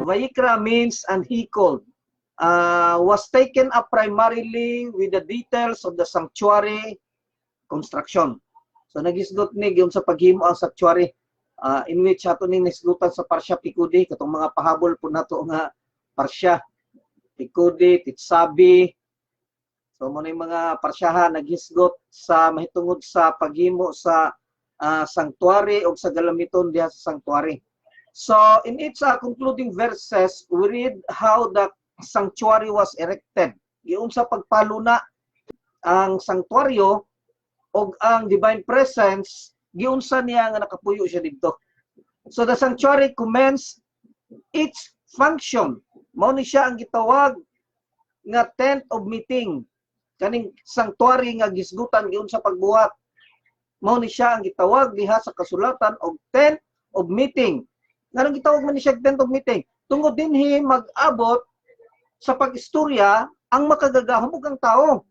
Vayikra means and he called. Was taken up primarily with the details of the sanctuary construction. So nagisgot ni gyud sa paghimo ang sanctuary, in which ato ning nisgutan sa parsya Pikudi katong mga pahabol po nato nga parsya Pikudi, Titsabi. So mo yung mga parsyahan naghisgot sa mahitungod sa paghimo sa sanctuary o sa galamiton diha sa sanctuary. So in its concluding verses, we read how the sanctuary was erected. Giun sa pagpaluna ang sanctuaryo o ang divine presence, giunsa niya nga nakapuyo siya dito. So the sanctuary commenced its function. Mao ni siya ang gitawag nga tent of meeting. Kaning sanctuary nga gisgutan giunsa pagbuhat. Mao ni siya ang gitawag diha sa kasulatan og tent of meeting. Nganong gitawag man ni siya tent of meeting? Tungod dinhi mag-abot sa pag-istorya ang makagagahom ug ang tao.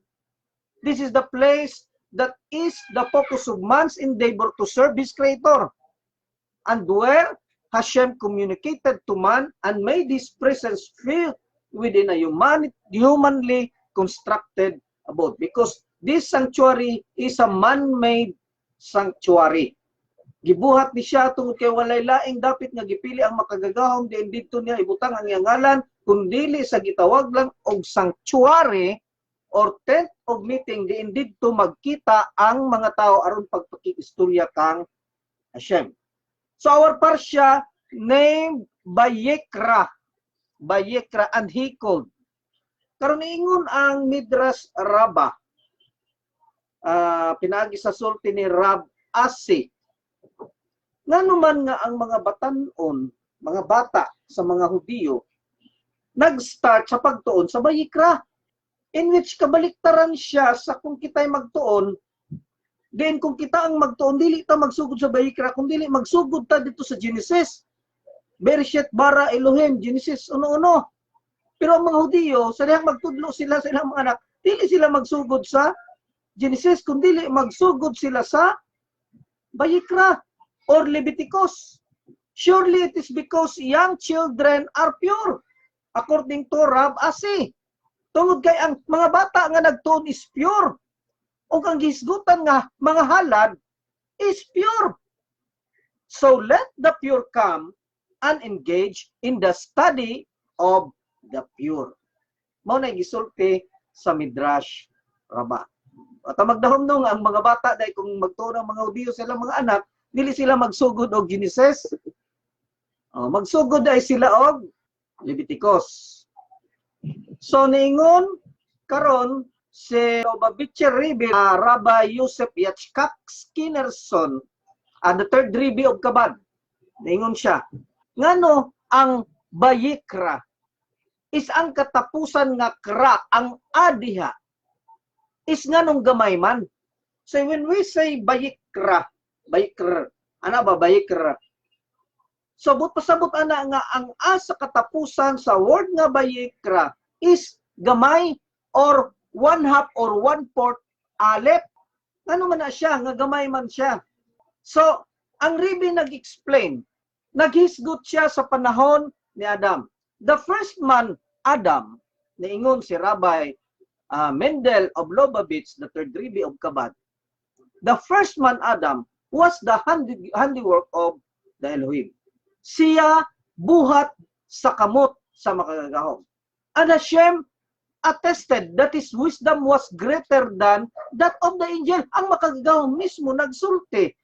This is the place that is the focus of man's endeavor to serve his creator, and where Hashem communicated to man and made his presence feel within a humanly constructed abode. Because this sanctuary is a man-made sanctuary. Gibuhat ni siya tungod kay walay laing dapit nga gipili ang makagagahom diin didto niya ibutang ang iyang ngalan kundili sa gitawag lang og sanctuary or tent of meeting diin didto magkita ang mga tao aron pagpakistorya kang Hashem. So our parsha named Vayikra and he called. Karon ingon ang Midrash Rabbah. Pinaagi sa sulti ni Rab Asi. Ngano man nga ang mga batanon, mga bata sa mga Hudiyo nag-start sa pagtuon sa Vayikra, in which kabaliktaran siya sa kung kita'y magtuon. Then kung kita ang magtuon, dili ta magsugod sa Vayikra, kung dili magsugod ta dito sa Genesis. Bereshit bara Elohim, Genesis 1:1. Pero ang mga Hudiyo, sa dihang magtudlo sila sa ilang mga anak, dili sila magsugod sa Genesis, kung dili magsugod sila sa Vayikra or Leviticus. Surely it is because young children are pure, according to Rab Asi. Tungod kay ang mga bata nga nagtuon is pure. O ang gisgutan nga mga halad is pure. So let the pure come and engage in the study of the pure. Mao na gisulti sa Midrash Rabbah. At magdahom nung ang mga bata dahil kung magtuon ang mga Hudiyo sila mga anak, dili sila magsugod og Genesis. Magsugod ay sila og Leviticus. So niingon karon si Lubavitcher Rebbe, Rabbi Yosef Yitzchak Skinnerson, the third Rebbe of Chabad. Niingon siya, ngano ang Vayikra is ang katapusan nga kra, ang adiha is nganong gamay man. So when we say Vayikra, ana ba Vayikra? So pasabot ana nga ang asa katapusan sa word nga Vayikra is gamay or 1/2 or 1/4 alep. Ano man na siya nga gamay man siya. So ang Rebbe nag-explain, naghisgot siya sa panahon ni Adam. The first man Adam, niingon si Rabbi Mendel of Lubavitch, the third Rebbe of Chabad. The first man Adam was the handiwork of the Elohim. Siya buhat sa kamot sa makagagahom. And Hashem attested that his wisdom was greater than that of the angel. Ang makagagahom mismo nagsulti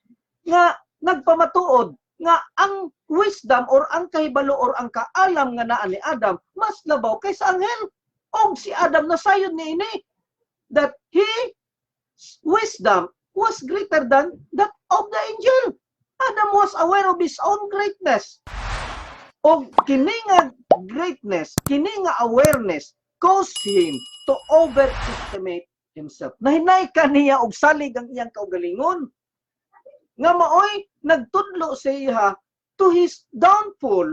nga nagpamatuod nga ang wisdom or ang kahibalo or ang kaalam nga naa ni Adam mas labaw kaysa anghel. Og si Adam nasayod niini that his wisdom was greater than that of the angel. Adam was aware of his own greatness. O kini nga greatness, kini nga awareness caused him to overestimate himself. Nahinay kaniya og salig ang iyang kaugalingon. Nga maoy nagtudlo sa iya to his downfall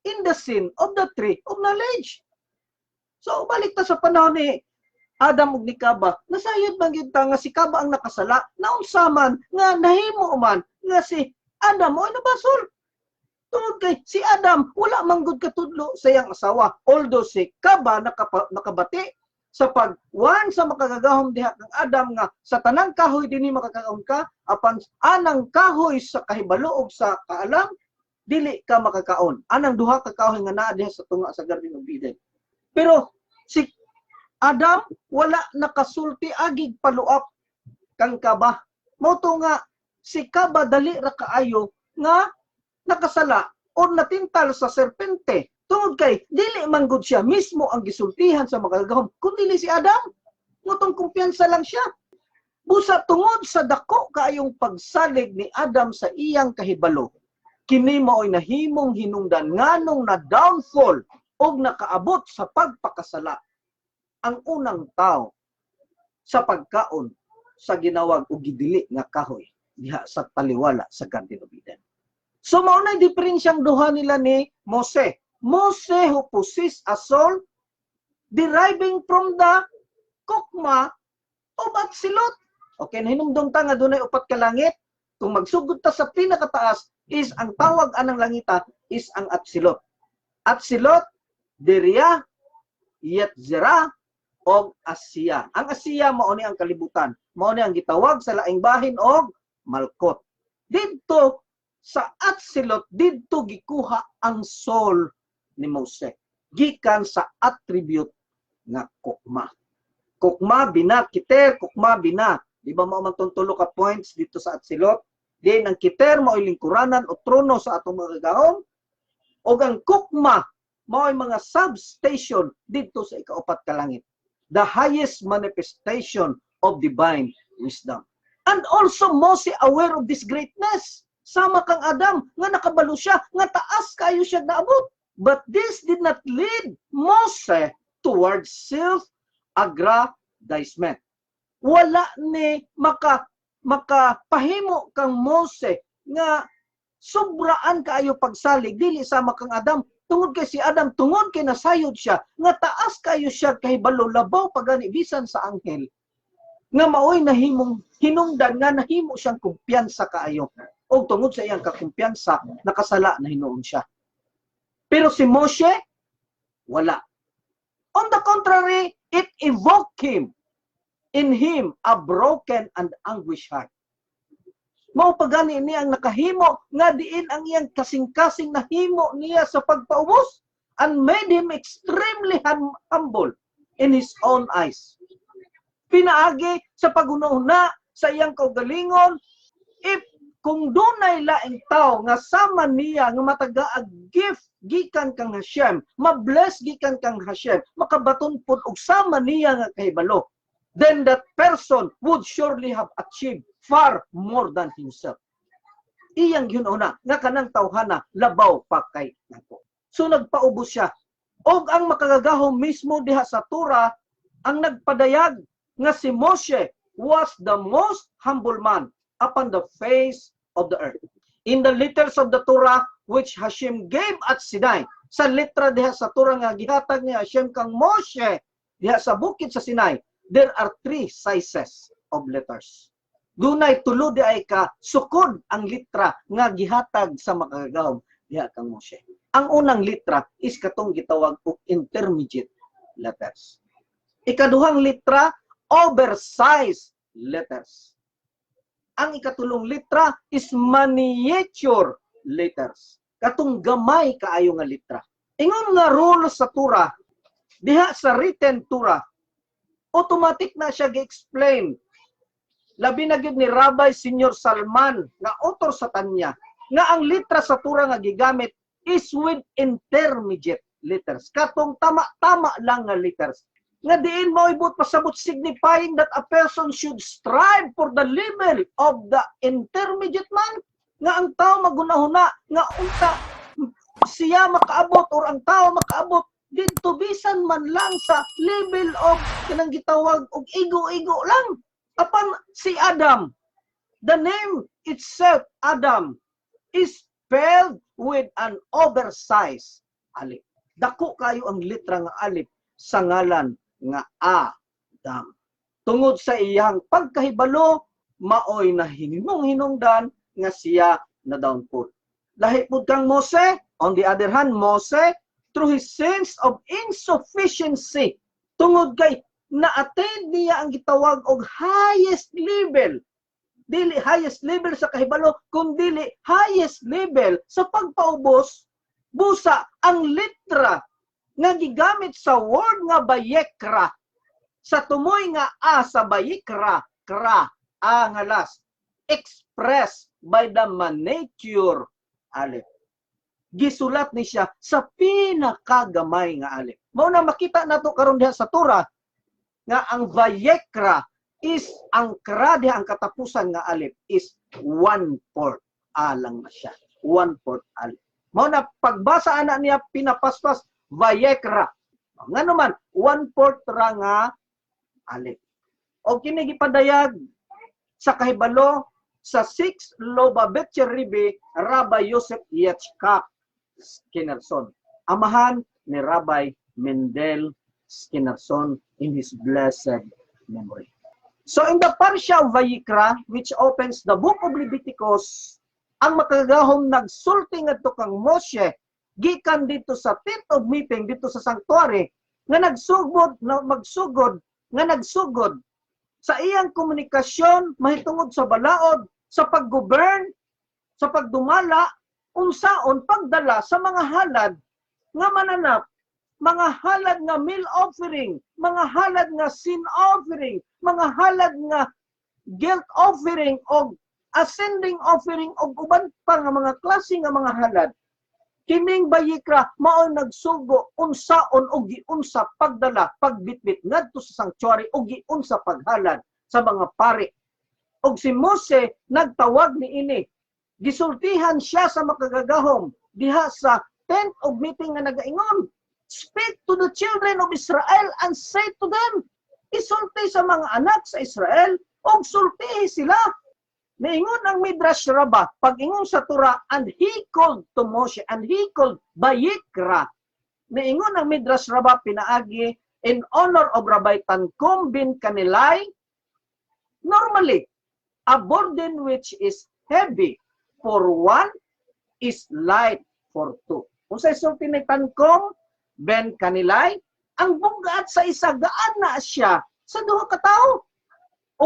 in the sin of the tree of knowledge. So balik ta sa panahon ni Adam ug ni Kaba, nasayod man gyud ta nga si Kaba ang nakasala, naunsa man nga nahimo man nga si Adam mo nabasol. Tungod kay si Adam wala manggod katudlo sa iyang asawa. Although si Kaba nakabati sa pagwan sa makagagahom diha kang Adam nga sa tanang kahoy dinhi makakaon ka apan anang kahoy sa kahibalo ug sa kaalam dili ka makakaon. Anang duha ka kahoy nga naa diha sa tunga sa Garden of Eden. Pero si Adam wala nakasulti agig paluap kang Kaba. Mao to nga si Kaba dali ra kaayo nga nakasala o natintal sa serpente. Tungod kay dili manggod siya mismo ang gisultihan sa makagahom kundi si Adam. Ngutong kumpiyansa lang siya. Busa tungod sa dako kaayong pagsalig ni Adam sa iyang kahibalo, kini mao'y nahimong hinungdan nganong na downfall og nakaabot sa pagpakasala ang unang tao sa pagkaon sa ginawag og gidili nga kahoy diha sa taliwala sa Garden of Eden. So mao na diferensyang duha nila ni Mose. Mose who possessed a soul deriving from the kukma of Atsilot. Okay, hinumdum ta nga dunay upat ka langit. Kung magsugod ta sa pinakataas is ang tawag anang langita is ang Atsilot. Atsilot, Deria, Yetzirah, og Asiya. Ang Asiya mao ni ang kalibutan. Mao ni ang gitawag sa laing bahin og Malkot. Didto sa Atsilot, didto gikuha ang soul ni Mose. Gikan sa attribute nga kukma. Kukma, bina, kiter, kukma, bina. Di ba mao man tulo ka points dito sa Atsilot? Din ang kiter mao lingkuranan o trono sa atong mga gahom. O ang kukma mao mga substation dito sa ikaapat ka langit. The highest manifestation of divine wisdom. And also Mose aware of this greatness. Sama kang Adam nga nakabalo siya nga taas kayo siya naabot. But this did not lead Mose towards self-aggrandizement. Wala ni makapahimo kang Mose nga sobraan kaayo pagsalig dili sama kang Adam. Tungod kay si Adam, tungod kay nasayod siya nga taas kayo siya kay balo labaw pagani bisan sa anghel. Nga maoy nahimong hinungdan nga nahimo siyang kumpiyansa kaayo. O tungod sa iyang kakumpiyansa, nakasala na hinuon siya. Pero si Moshe, wala. On the contrary, it evoked in him a broken and anguished heart. Mao pagani niya ang nakahimo nga diin ang iyang kasing-kasing na himo niya sa pagpaubos and made him extremely humble in his own eyes. Pinaagi sa pagunahuna sa iyang kaugalingon, if kung dunay laing tao nga sama niya nga matagaag gift gikan kang Hashem, mabless gikan kang Hashem, makabaton pud og sama niya nga kahibalo, then that person would surely have achieved far more than himself. Iyang ginuna nga kanang tawhana labaw pa kay nako. So nagpaubos siya. Og ang makagagahom mismo diha sa Torah ang nagpadayag nga si Moshe was the most humble man upon the face of the earth. In the letters of the Torah which Hashem gave at Sinai, sa letra diha sa Torah nga gihatag ni Hashem kang Moshe diha sa bukid sa Sinai, there are 3 sizes of letters. Dunay tulo di ay ka sukod ang litra nga gihatag sa makagagahom diha kang Moshe. Ang unang litra is katong gitawag og intermediate letters. Ikaduhang litra, oversized letters. Ang ikatulong litra is miniature letters. Katong gamay kaayo nga litra. Ingon nga rule sa Torah, diha sa written Torah, automatic na siya gi-explain. Labi na gyud ni Rabbi Senior Salman nga author sa Tanya nga ang litra sa Torah nga gigamit is with intermediate letters. Katong tama-tama lang nga letters. Nga diin mo ibut pasabot signifying that a person should strive for the level of the intermediate man. Nga ang tao magunahuna nga unta siya makaabot or ang tao makaabot dito bisan man lang sa level of kanang gitawag og ego-ego lang. Apan si Adam, the name itself Adam is spelled with an oversized alif. Dako kayo ang litra nga alif sa ngalan nga Adam. Tungod sa iyang pagkahibalo, maoy na hinungdan nga siya na downfall. lahi pud kang Mose. On the other hand, Mose, through his sense of insufficiency, tungod kay na-attain niya ang gitawag og highest level. Dili highest level sa kahibalo, kundi highest level sa pagpaubos, busa ang litra nga gigamit sa word nga bayekra. Sa tumoy nga a sa bayekra, kra, a nga last, expressed by the manature, alif. Gisulat ni siya sa pinakagamay nga alif. Mao na makita nato karon diha sa Torah nga ang vayekra is ang kra diha ang katapusan nga alif is 1/4 alang na siya. 1/4 alif. Mao na pagbasa ana niya pinapaspas vayekra. Ngano man 1/4 ra nga alif. O kini gipadayag sa kahibalo sa 6 Lubavitcher Rebbe, Rabbi Yosef Yitzchak Skinnerson, amahan ni Rabbi Mendel Skinnerson in his blessed memory. So in the parsha of Vayikra, which opens the book of Leviticus, ang makagahom nagsulti ngadto kang Moshe gikan dito sa tent of meeting dito sa sanctuary nga nagsugod sa iyang komunikasyon mahitungod sa balaod, sa pag-govern, sa pagdumala, unsaon pagdala sa mga halad nga mananap, mga halad nga meal offering, mga halad nga sin offering, mga halad nga guilt offering o ascending offering o uban pa nga mga klase nga mga halad. Kining Vayikra mao nagsugo unsaon og giunsa pagdala, pagbitbit ngadto sa sanctuary og giunsa paghalad sa mga pari. Og si Mose nagtawag niini. Gisultihan siya sa makagagahom diha sa tent of meeting nga nagaingon, "Speak to the children of Israel and say to them." Isulti sa mga anak sa Israel og sultihi sila. Naingon ang Midrash Rabbah, pag-ingon sa Torah, and he called to Moshe, and he called Vayikra. Naingon ang Midrash Rabbah pinaagi in honor of Rabbi Tankum bin Kanilai. Normally, a burden which is heavy for one is light for two. Kung sa isulti ni Tankum ben Kanilai, ang bugat sa isa gaan na siya sa duha ka tawo.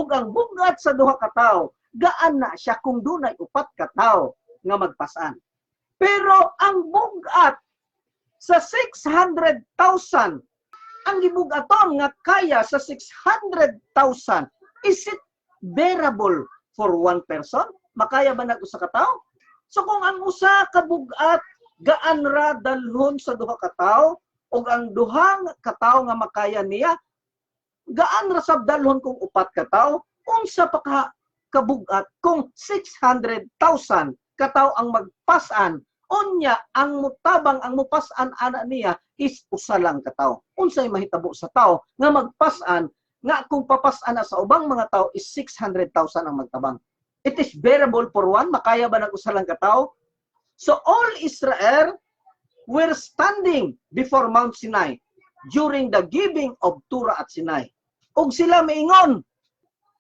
Ug ang bugat sa duha ka tawo gaan na siya kung dunay upat ka tawo nga magpasan. Pero ang bugat sa 600,000, ang gibugaton nga kaya sa 600,000, is it bearable for one person? Makaya ba nag-usa ka tawo? So kung ang usa ka bugat gaan ra dalhon sa duha ka tawo, ug ang duha ka tawo nga makaya niya gaan ra sab dalhon kung upat ka tawo, unsa pa ka kabugat kung 600,000 kataw ang magpasan, unya ang mutabang ang mupasan ana niya is usa lang kataw. Unsay mahitabo sa tawo nga magpasan nga kung papasan na sa ubang mga tawo is 600,000 ang magtabang. It is bearable for one, makaya ba nag-usa lang kataw? So all Israel were standing before Mount Sinai during the giving of Torah at Sinai. Ug sila maingon,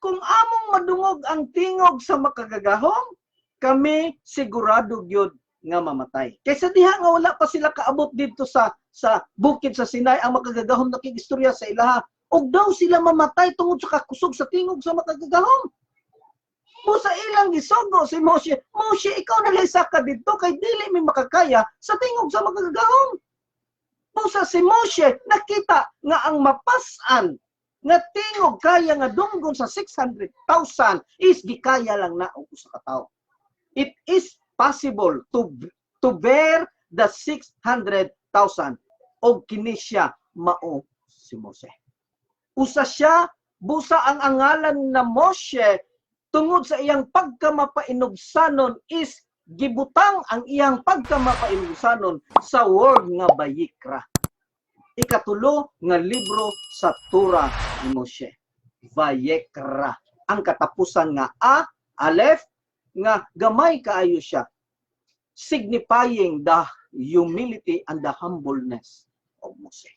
kung among madungog ang tingog sa makagagahom, kami sigurado gyud nga mamatay. Kaysa diha nga wala pa sila kaabot dito sa bukid sa Sinai, ang makagagahom nakigistorya sa ilaha, ug daw sila mamatay tungod sa kakusog sa tingog sa makagagahom. Po sa ilang gisugo si Moshe, "Moshe, ikaw nalisa ka dito kay dili mi makakaya sa tingog sa makagagahom." Po sa si Moshe nakita nga ang mapasan nga tingog kaya nga dunggon sa 600,000 is gikaya lang na og usa ka tawo. It is possible to bear the 600,000 og kini siya mao si Mose. Usa siya, busa ang angalan na Moshe tungod sa iyang pagkamapainusanon is gibutang ang iyang pagkamapainusanon sa word nga Vayikra. Ikatulo nga libro sa Torah ni Moshe, Vayikra. Ang katapusan nga Aleph, nga gamay kaayo siya, signifying the humility and the humbleness of Moshe.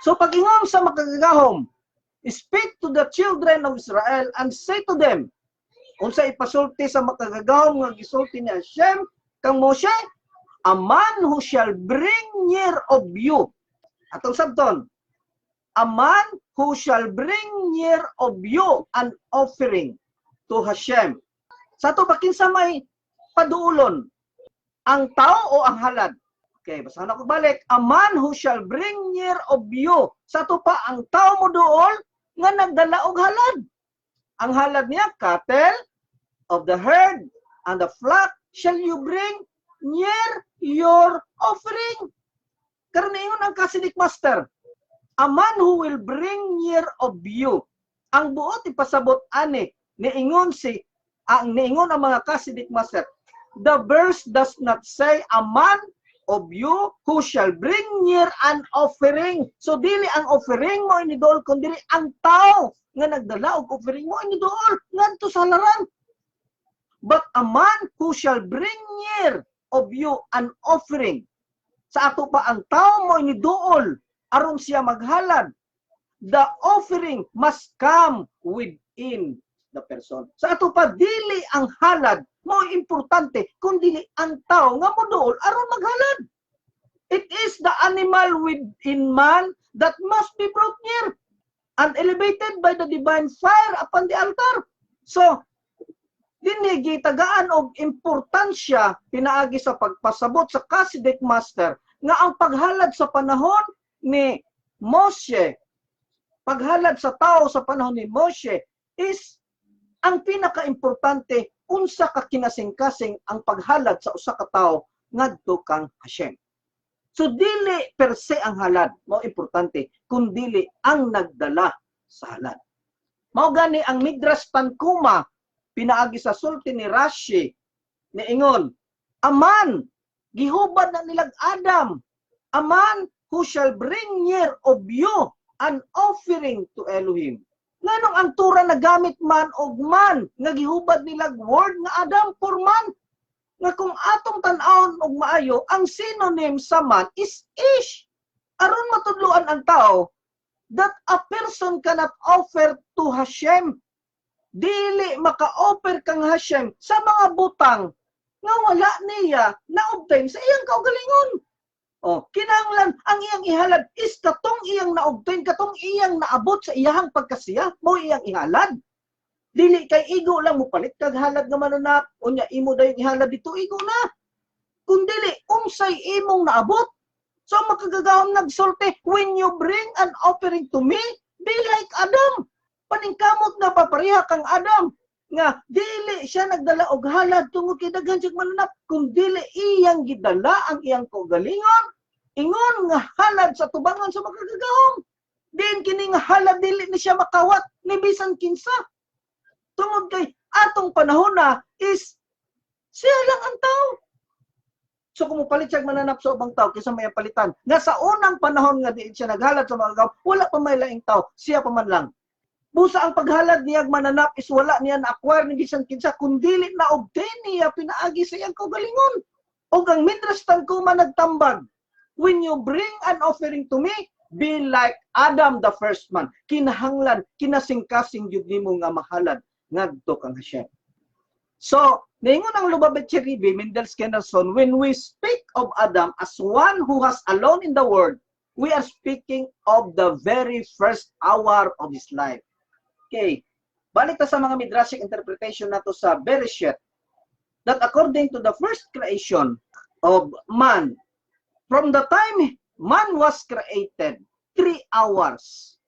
So pag-ingon sa makagagahom, "Speak to the children of Israel and say to them," unsa ipasulti sa makagagahom nga gisulti ni Hashem kang Moshe, a man who shall bring near of you. Atong sabton, a man who shall bring near of you an offering to Hashem. Sa ito pa kinsa may paduulon, ang tao o ang halad? Okay, basahan ako balik. A man who shall bring near of you. Sa ito pa ang tao mo dool nga nagdala og halad. Ang halad niya, cattle of the herd and the flock shall you bring near your offering. Karaniingon ang kasidik master. A man who will bring near of you. Ang buot ipasabot ani niingon niingon ang mga kasidik master. The verse does not say a man of you who shall bring near an offering. So dili ang offering mo inidol kundi ang tao nga nagdala og offering mo inidol ngadto sa halaran. But a man who shall bring near of you an offering. Sa ato pa ang tao mo iniduol aron siya maghalad. The offering must come within the person. Sa ato pa dili ang halad mo importante kundi ang tao nga moduol aron maghalad. It is the animal within man that must be brought near and elevated by the divine fire upon the altar. So dinhi gitagaan og importansya pinaagi sa pagpasabot sa kasidik master nga ang paghalad sa panahon ni Moshe, paghalad sa tao sa panahon ni Moshe is ang pinaka-importante unsa ka kinasing-kasing ang paghalad sa usa ka tawo ngadto kang Hashem. So dili per se ang halad mao importante kundi ang nagdala sa halad. Mao gani ang Midrash Tanhuma pinaagi sa sulti ni Rashi niingon, a man gihubad na nilag Adam, a man who shall bring near of you an offering to Elohim. Nganong ang tura na gamit man og man nga gihubad nilag word nga Adam for man. Nga kung atong tan-awon og maayo, ang synonym sa man is ish. Aron matudloan ang tao that a person cannot offer to Hashem. Dili maka-offer kang Hashem sa mga butang nga wala niya na-obtain sa iyang kaugalingon. O, kinahanglan ang iyang ihalad is katong iyang na-obtain, katong iyang naabot sa iyang pagkasiya, mo iyang ihalad. Dili kay igo lang mo palit kag halad nga mananap, unya imo dayon ihalad dito igo na. Kung dili unsay imong naabot. So makagagawon nagsulti, when you bring an offering to me, be like Adam. Paningkamot na papareha kang Adam nga dili siya nagdala og halad tungod kay daghan siyang mananap, kung dili iyang gidala ang iyang kaugalingon, ingon nga halad sa tubangan sa makagagawon. Din kini nga halad dili ni siya makawat ni bisan kinsa. Tungod kay atong panahon na is siya lang ang tao. So kung mupalit siya mananap sa ubang tao kaysa may palitan. Nga sa unang panahon nga di siya naghalad sa mga tao, wala pa may laing tao, siya pa man lang. Busa ang paghalad niya mananap is wala niya na-acquire ni bisan kinsa kundi na-obtain niya pinaagi sa iyang kaugalingon. O ang Midrash Tanhuma nagtambag, when you bring an offering to me, be like Adam the first man. Kinahanglan, kinasing-kasing yun nimo nga mahalad ngadto kang Hashem. So, naingon ang Lubavitch Rebbe, Mendel Skenderson, when we speak of Adam as one who has alone in the world, we are speaking of the very first hour of his life. Okay, balik ta sa mga midrashic interpretation nato sa Bereshit, that according to the first creation of man, from the time man was created, 3 hours.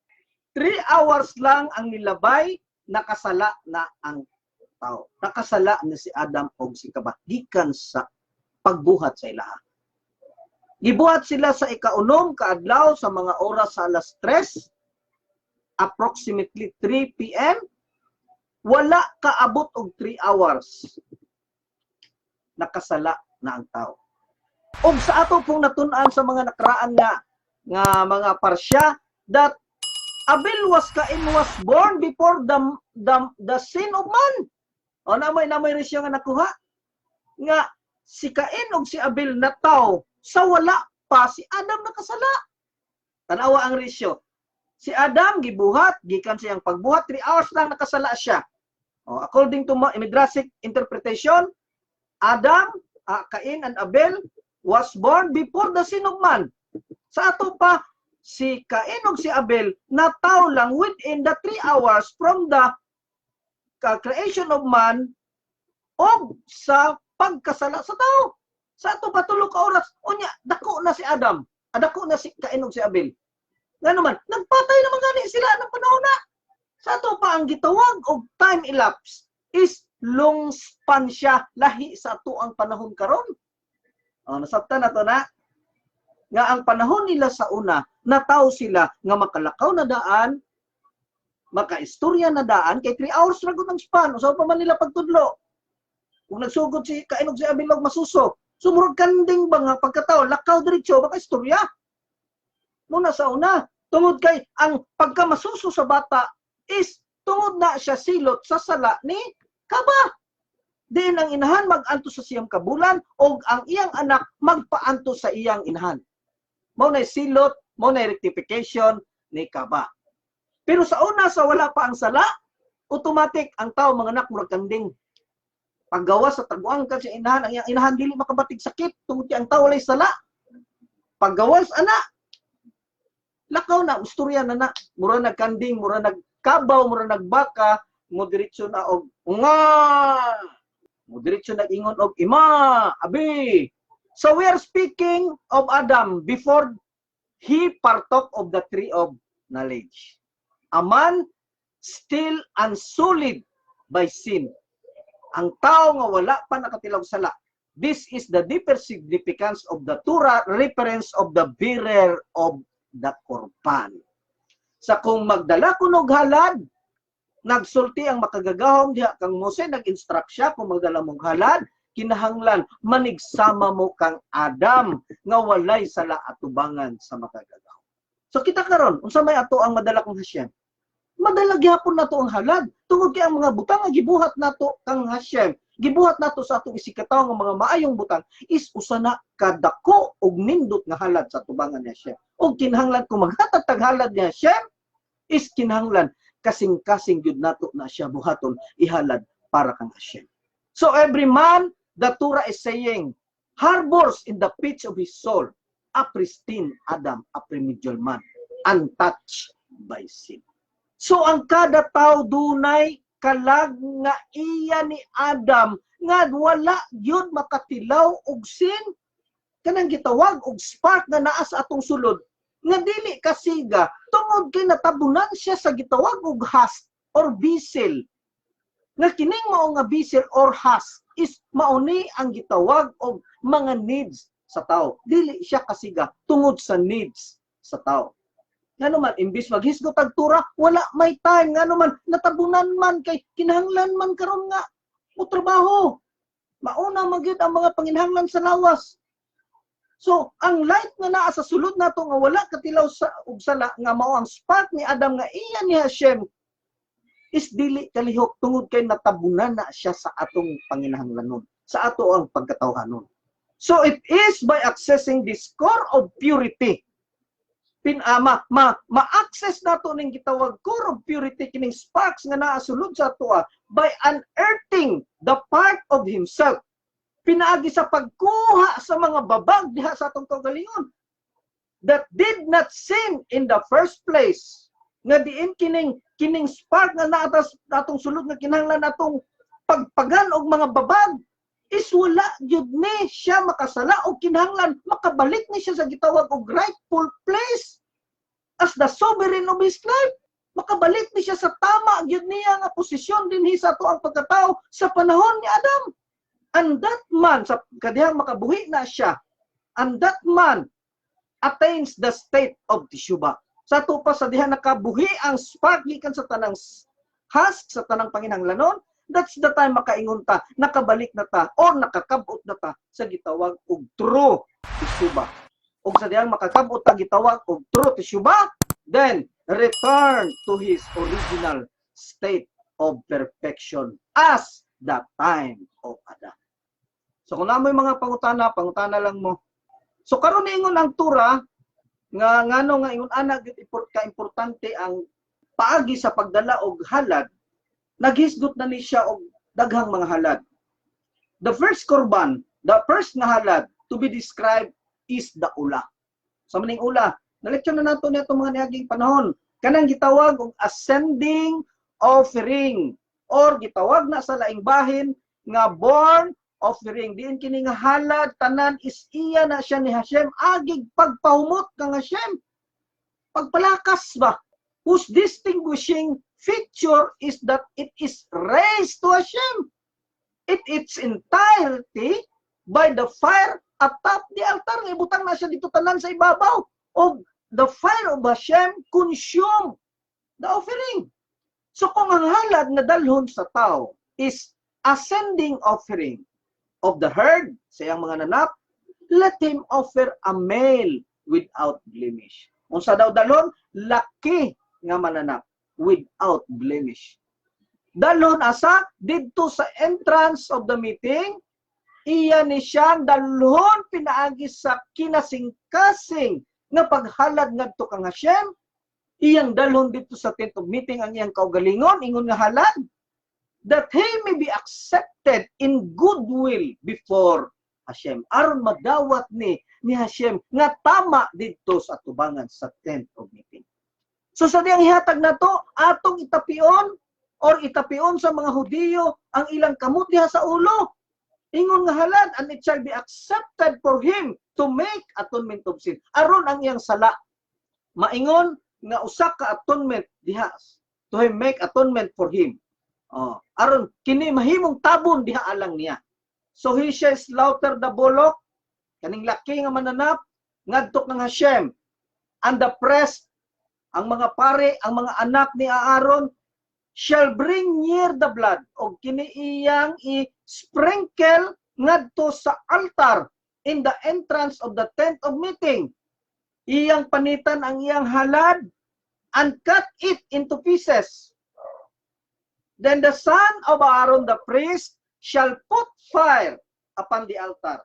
3 hours lang ang nilabay, nakasala na ang tao. Nakasala na si Adam o si Kaba. Gikan sa pagbuhat sa ilaha. Gibuhat sila sa ikaunom kaadlaw sa mga oras sa alas 3, approximately 3 p.m. Wala kaabot og 3 hours. Nakasala na ang tao. O sa ato pong natun-an sa mga nakaraan nga mga parsya, that Abel was born before the sin of man. O namoy rin siya nga nakuha. Nga si Cain o si Abel na tao, sa wala pa si Adam nakasala. Tanawa ang resyo. Si Adam gibuhat, gikan siyang pagbuhat, 3 hours lang nakasala siya. O, according to Midrashic interpretation, Adam Cain and Abel was born before the sin of man. Sa ato pa, si Cain ug si Abel nataw lang within the 3 hours from the creation of man o sa pagkasala sa tao. Sa ato pa tulo ka oras, unya dako na si Adam, dako na si Cain ug si Abel. Nga naman, nagpatay naman gani sila ng panahon na. Sa ato pa ang gitawag og time elapse is long span siya lahi sa ato ang panahon karon. Nasabtan na to na nga ang panahon nila sa una, nataw sila nga makalakaw na daan, makaistorya na daan, kay 3 hours na ang span, usaw pa man nila pagtudlo. Kung nagsugod si Cain ug si Abel og masuso, sumurod kanding ba nga pagkatao, lakaw diretso, makaistorya. Muna sa una, tungod kay ang pagkamasuso sa bata is tungod na siya silot sa sala ni Kaba. Din ang inahan mag-anto sa siyang kabulan o ang iyang anak magpaanto sa iyang inahan. Mao na silot, mao na rectification ni Kaba. Pero sa una, sa wala pa ang sala, automatic ang tao mga anak murag kanding. Paggawa sa taguang ka sa inahan, ang iyang inahan dili makabatig sakit tungod kay ang tao walay sala. Paggawa sa anak, lakaw na, istorya na, mura nagkanding, mura nagkabaw, mura nagbaka, mo diretso na og nga. Mo diretso nag-ingon og ima, abi. So we are speaking of Adam before he partook of the tree of knowledge. A man still unsullied by sin. Ang tao nga wala pa nakatilaw sala. This is the deeper significance of the Torah reference of the bearer of the korban. Sa kung magdala ko og halad, nagsulti ang makagagahom diha kang Mose, nag-instruct siya kung magdala mong halad, kinahanglan manigsama mo kang Adam nga walay sala atubangan sa makagagahom. So kita karon, unsa may ato ang madala kong Hashem? Madala gyapon nato ang halad tungod kay ang mga butang nga gibuhat nato kang Hashem, gibuhat nato sa atong isikataw nga mga maayong butang is usa na kadako og nindot nga halad sa tubangan ni Hashem. Og kinahanglan kung maghatag tag halad ni Hashem is kinahanglan kasing-kasing gyud nato na siya buhaton ihalad para kang Hashem. So every man, the Torah is saying, harbors in the pits of his soul a pristine Adam, a premedial man, untouched by sin. So ang kada tao dunay kalag nga iya ni Adam nga wala gyud makatilaw og sin. Kanang gitawag og spark nga naa sa atong sulod nga dili kasiga tungod kay natabunan siya sa gitawag og has or bisil. Nga kining mao nga bisil or has is mauni ang gitawag og mga needs sa tao. Dili siya kasiga tungod sa needs sa tao. Nga naman, imbis maghisgot ang tura, wala may time. Nga naman, natabunan man kay kinahanglan man karon nga o trabaho. Mauna magyud ang mga panginahanglan sa lawas. So, ang light nga naa sa sulod nato nga wala katilaw sa ug sala nga mao ang spark ni Adam nga iya ni Hashem is dili kalihok tungod kay natabunan na siya sa atong panginahanglanon, sa ato ang pagkatawhanon. So it is by accessing this core of purity ma-access nato ning gitawag core of purity kining sparks nga naa sulod sa ato by unearthing the part of himself. Pinaagi sa pagkuha sa mga babag diha sa atong kaugalingon that did not sin in the first place. Nga diin kining spark nga naatas natong sulod nga kinahanglan natong pagpagan og mga babag is wala gyud ni siya makasala o kinahanglan makabalik ni siya sa gitawag og rightful place as the sovereign of his life. Makabalik ni siya sa tama gyud niya nga posisyon dinhi sa ato ang pagkatao sa panahon ni Adam. And that man, sa kadihang makabuhi na siya, and that man attains the state of Teshuvah. Sa ato pa sa diha nakabuhi ang spark gikan sa tanang has, sa tanang panginahanglanon, that's the time makaingon ta, nakabalik na ta, or nakakabot na ta sa gitawag og true Teshuvah. O sa diyang makakabot ta gitawag og true Teshuvah, then return to his original state of perfection as the time of Adam. So kung namoy mga pangutana lang mo. So karon ingon ang Torah nga ngano nga ingon ana gid ka importante ang paagi sa pagdala og halad, naghisgot na ni siya og daghang mga halad. The first korban The first nga halad to be described is the ula. Sa maning ula, na-lecture na nato niya itong mga niyaging panahon. Kanang gitawag og ascending offering or gitawag na sa laing bahin nga burnt offering. Diin kini nga halad tanan is iya na siya ni Hashem agig pagpahumot kang Hashem. Pagpalakas ba? Whose distinguishing feature is that it is raised to Hashem. Its entirety by the fire atop the altar. Ibutang na siya dito tanan sa ibabaw. O the fire of Hashem consume the offering. So kung ang halad na dalhon sa tao is ascending offering of the herd, sa iyang mga nanap, let him offer a male without blemish. Kung sa daw dalhon, laki nga mananap without blemish. Dalhon asa didto sa entrance of the meeting, iya ni siya dalhon pinaagi sa kinasing-kasing nga paghalad ngadto kang Hashem. Iyang dalhon dito sa tent of meeting ang iyang kaugalingon, ingon nga halad, that he may be accepted in goodwill before Hashem. Aron madawat ni Hashem nga tama dito sa tubangan sa tent of meeting. So sa diyang ihatag na to, atong itapion or itapion sa mga Hudiyo ang ilang kamot diha sa ulo. Ingon nga halad, and it shall be accepted for him to make atonement of sin. Aron ang iyang sala. Maingon nga usa ka atonement diha to him make atonement for him. Aron kini mahimong tabon diha alang niya. So he shall slaughter the bullock, kaning laki nga mananap ngadto ng Hashem, and the priest, ang mga pare, ang mga anak ni Aaron, shall bring near the blood, o kini iyang i-sprinkle ngadto sa altar in the entrance of the tent of meeting. Iyang panitan ang iyang halad and cut it into pieces. Then the son of Aaron the priest shall put fire upon the altar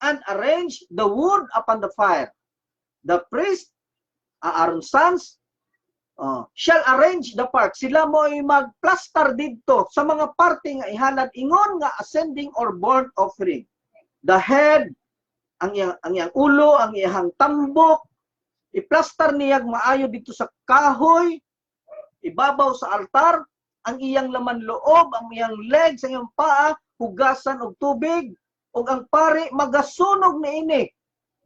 and arrange the wood upon the fire. The priest, Aaron's sons, shall arrange the part. Sila mo ay magplaster dito sa mga parte nga ihalad ingon nga ascending or burnt offering. The head, ang iyang ulo, ang iyang tambok, i-plaster niya maayo dito sa kahoy, ibabaw sa altar, ang iyang laman loob, ang iyang legs, ang iyang paa, hugasan og tubig, ug ang pare magasunog niini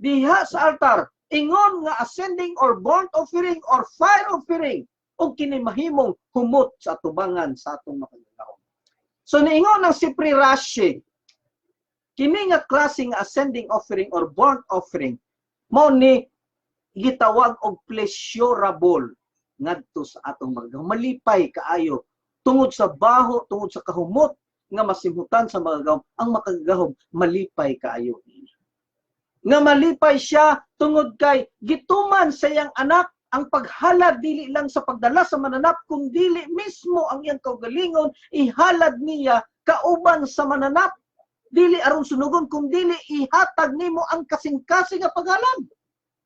diha sa altar. Ingon nga ascending or burnt offering or fire offering ug kini mahimong humot sa atubangan sa atong makagagahom. So niingon ang si Pri Rashi, kini nga klase nga ascending offering or burnt offering mao ni gitawag og pleasurable ngadto sa atong makagahom. Malipay kaayo tungod sa baho, tungod sa kahumot nga masimutan sa makagahom, ang makagahom malipay kaayo. Nga malipay siya tungod kay gituman sa iyang anak ang paghalad dili lang sa pagdala sa mananap, kung dili mismo ang iyang kaugalingon ihalad niya kauban sa mananap. Dili aron sunugon, kung dili ihatag nimo ang kasing-kasing nga paghalad.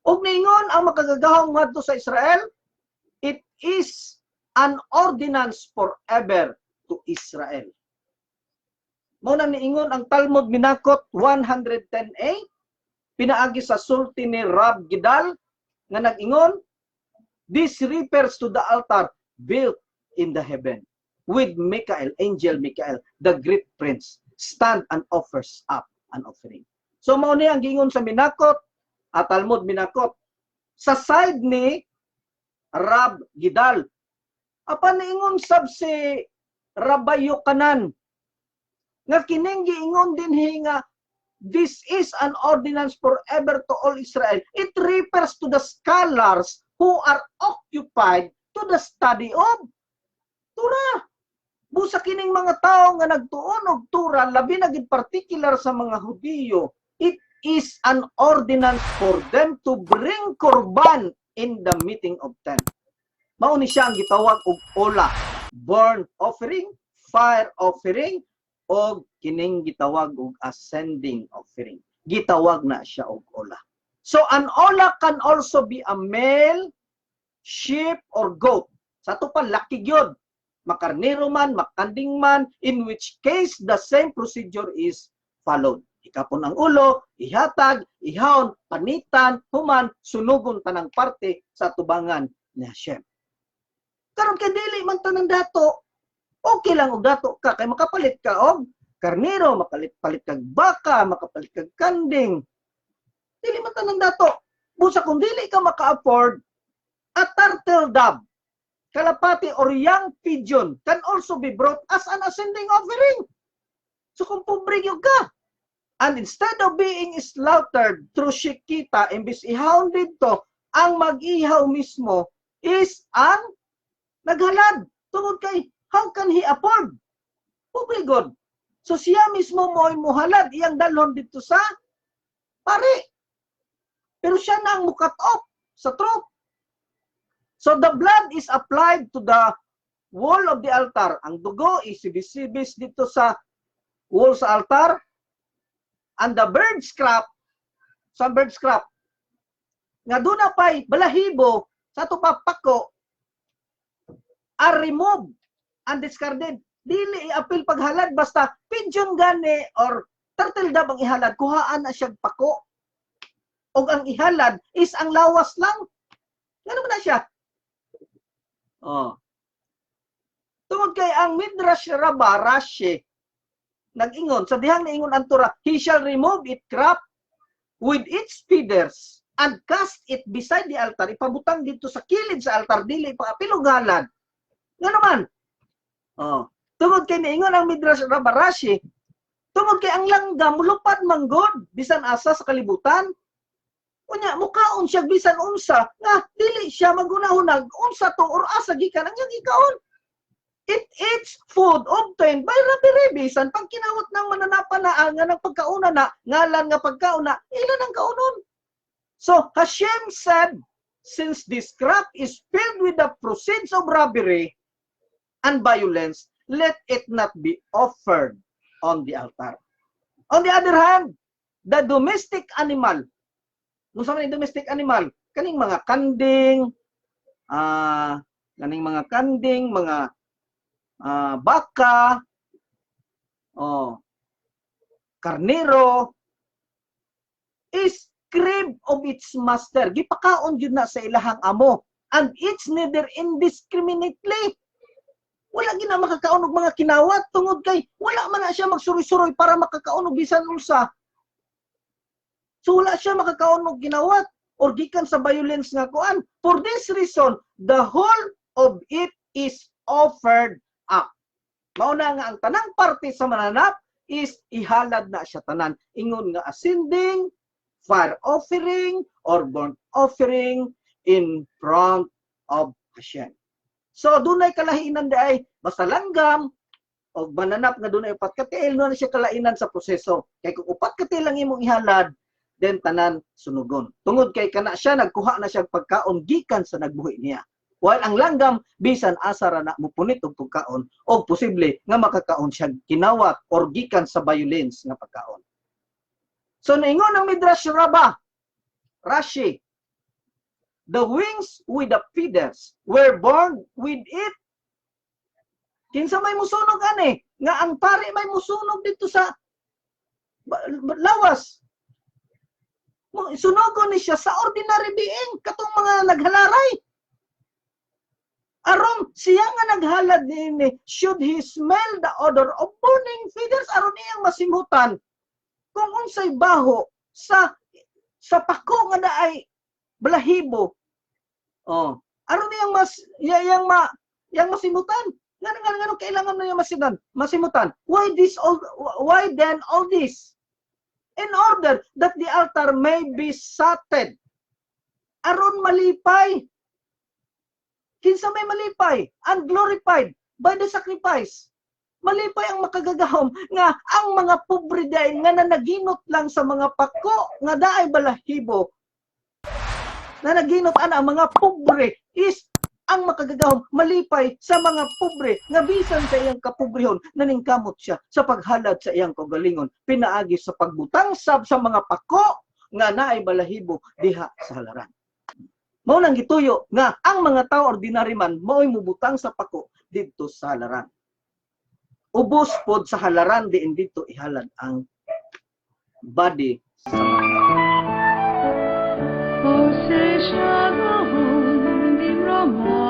Ug niingon ang makagagahong ngadto sa Israel, it is an ordinance forever to Israel. Mao nang niingon ang Talmud Minakot 110a, pinaagi sa sulti ni Rab Gidal nga nag-ingon, this refers to the altar built in the heaven with Michael, angel Michael, the great prince, stand and offers up an offering. So mao ni ang gingon sa Minakot at Talmud Minakot sa side ni Rab Gidal. Apan niingon sab si Rabbi Yochanan nga kining giingon dinhi nga this is an ordinance forever to all Israel. It refers to the scholars who are occupied to the study of Torah. Busa kining mga tao nga nagtuon og Torah, labi na gid particular sa mga Hudiyo, it is an ordinance for them to bring korban in the meeting of tent. Mao ni siya ang gitawag og ola, burnt offering, fire offering, o kining gitawag og ascending offering. Gitawag na siya og ola. So an ola can also be a male, sheep, or goat. Sa to pa laki gyud, makarnero man, makanding man, in which case the same procedure is followed. Ikapon ang ulo, ihatag, ihawon, panitan, human, sunugon tanang parte sa tubangan ni Hashem. Karon kay dili man tanang dato, okay lang og dato ka kay makapalit ka og karnero, makapalit kag baka, makapalit kag kanding. Dili man tanang dato. Busa kung dili ka maka-afford, a turtle dove, kalapati or young pigeon can also be brought as an ascending offering. So kung pobre gyud ka, and instead of being slaughtered through shikita, imbis ihawon dito, ang mag-ihaw mismo is ang naghalad. Tungod kay, how can he afford? Pobre god. So siya mismo mo'y muhalad, iyang dalhon dito sa pari. Pero siya na ang mukat off sa throat. So the blood is applied to the wall of the altar. Ang dugo is sibis-sibis dito sa wall sa altar. And the bird scrap, sa bird scrap, nga doon na pa'y balahibo sa tupapako, are removed and discarded. Dili i-apil paghalad, basta pigeon gani or turtle dove ang ihalad, kuhaan na siyang pako. O ang ihalad is ang lawas lang. Ano ba na siya? Oh. Tungod kay ang Midrash Rabbah, Rashi, nag-ingon, sa dihang naingon ang Torah, he shall remove it crop with its feeders and cast it beside the altar. Ipabutang dito sa kilid sa altar, dili pa pilunggalan. Nga naman. Oh. Tungod kay naingon ang Midrash Rabbah, Rashi, tungod kay ang langgam mulupad manggod bisan asa sa kalibutan. Unya mukaon siya bisan unsa nga dili siya magunahunag unsa to or asa gikan ang iyang ikaon. It eats food obtained by Rabbi bisan pag kinawat ng mananapa na nga ng pagkauna na ngalan nga pagkauna ilan ang kaunon. So Hashem said, since this crop is filled with the proceeds of robbery and violence, let it not be offered on the altar. On the other hand, the domestic animal, kung sa mga domestic animal, kaning mga kanding, mga baka, karnero, is crib of its master. Gipakaon yun na sa ilahang amo. And it's neither indiscriminately. Wala gina makakaon og mga kinawat tungod kay wala man na siya magsuroy-suroy para makakaon og bisan unsa. So wala siya makakaon og ginawat or gikan sa violence nga kuan. For this reason, the whole of it is offered up. Mauna nga ang tanang parte sa mananap is ihalad na siya tanan. Ingon nga ascending, fire offering, or burnt offering in front of Hashem. So dunay kalahinan di ay basta langgam o mananap nga dunay upat ka tiil na siya kalainan sa proseso. Kay kung upat ka tiil lang imong ihalad, then tanan sunugon. Tungod kay kana siya nagkuha na siya pagkaon gikan sa nagbuhi niya. While ang langgam bisan asa ra na mupunit og pagkaon o posible nga makakaon siya kinawat or gikan sa violence nga pagkaon. So naingon ang Midrash Rabbah, Rashi, the wings with the feathers were born with it. Kinsa may musunog ani nga ang pari may musunog dito sa lawas. Sunogon ni siya sa ordinary being katong mga naghalaray. Aron siya nga naghalad ni should he smell the odor of burning feathers aron iyang masimutan kung unsay baho sa pako nga naay balahibo. Oh, aron iyang masimutan. Ngano kailangan na iyang masimutan. Why then all this? In order that the altar may be sated. Aron malipay. Kinsa may malipay and glorified by the sacrifice. Malipay ang makagagahom nga ang mga pobre day nga nanaginot lang sa mga pako nga daay balahibo. Nanaginot ana ang mga pobre is ang makagagahom malipay sa mga pobre nga bisan sa iyang kapobrehon naningkamot siya sa paghalad sa iyang kagalingon pinaagi sa pagbutang sab sa mga pako nga naay balahibo diha sa halaran. Mao nang gituyo nga ang mga tao ordinary man mao'y mubutang sa pako didto sa halaran. Ubos pod sa halaran diin dito ihalad ang body sa mga. O se shadow, di Roma.